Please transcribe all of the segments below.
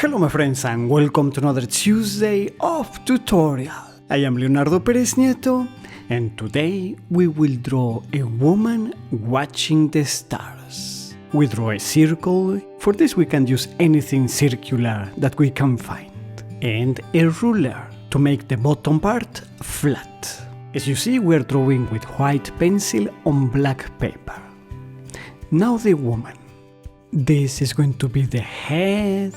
Hello my friends and welcome to another Tuesday of tutorial. I am Leonardo Perez Nieto and today we will draw a woman watching the stars. We draw a circle. For this we can use anything circular that we can find. And a ruler to make the bottom part flat. As you see, we are drawing with white pencil on black paper. Now the woman. This is going to be the head.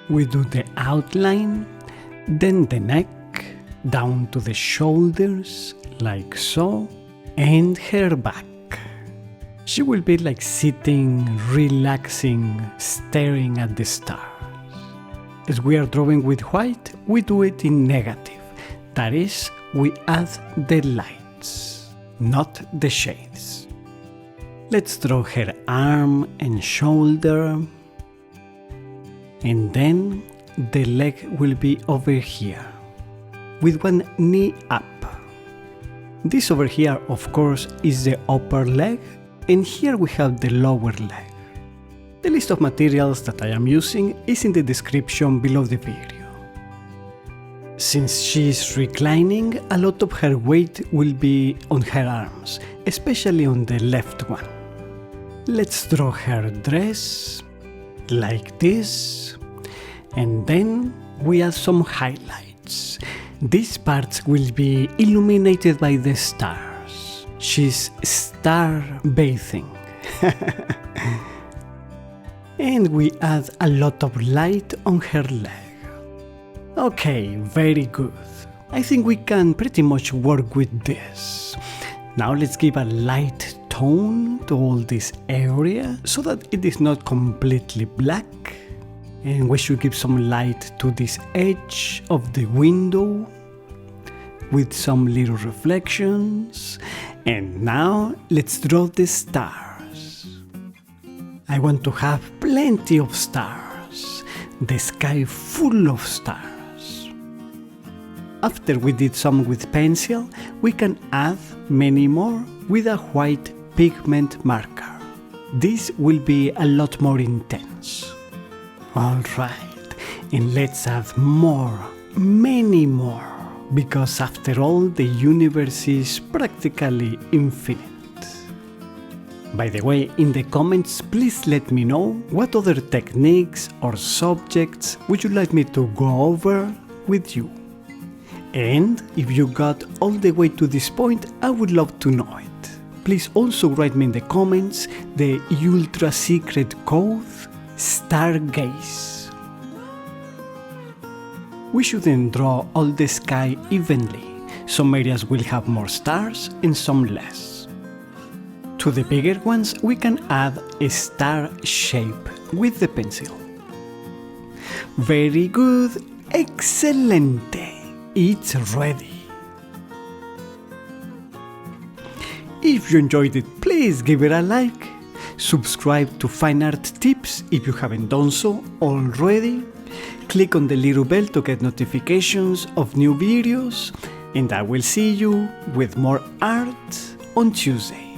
We do the outline, then the neck, down to the shoulders, like so, and her back. She will be like sitting, relaxing, staring at the stars. As we are drawing with white, we do it in negative. That is, we add the lights, not the shades. Let's draw her arm and shoulder. And then the leg will be over here, with one knee up. This over here, of course, is the upper leg, and here we have the lower leg. The list of materials that I am using is in the description below the video. Since she is reclining, a lot of her weight will be on her arms, especially on the left one. Let's draw her dress, like this, and then we add some highlights. These parts will be illuminated by the stars. She's star bathing. And we add a lot of light on her leg. Okay, very good. I think we can pretty much work with this. Now let's give a light tone to all this area so that it is not completely black. And we should give some light to this edge of the window with some little reflections. And now let's draw the stars. I want to have plenty of stars, the sky full of stars. After we did some with pencil, we can add many more with a white pigment marker. This will be a lot more intense. Alright, and let's add more, many more, because after all the universe is practically infinite. By the way, in the comments please let me know what other techniques or subjects would you like me to go over with you. And if you got all the way to this point, I would love to know it. Please also write me in the comments the ultra secret code Stargaze. We shouldn't draw all the sky evenly. Some areas will have more stars and some less. To the bigger ones we can add a star shape with the pencil. Very good, excelente, it's ready. If you enjoyed it, please give it a like. Subscribe to Fine Art Tips if you haven't done so already. Click on the little bell to get notifications of new videos. And I will see you with more art on Tuesday.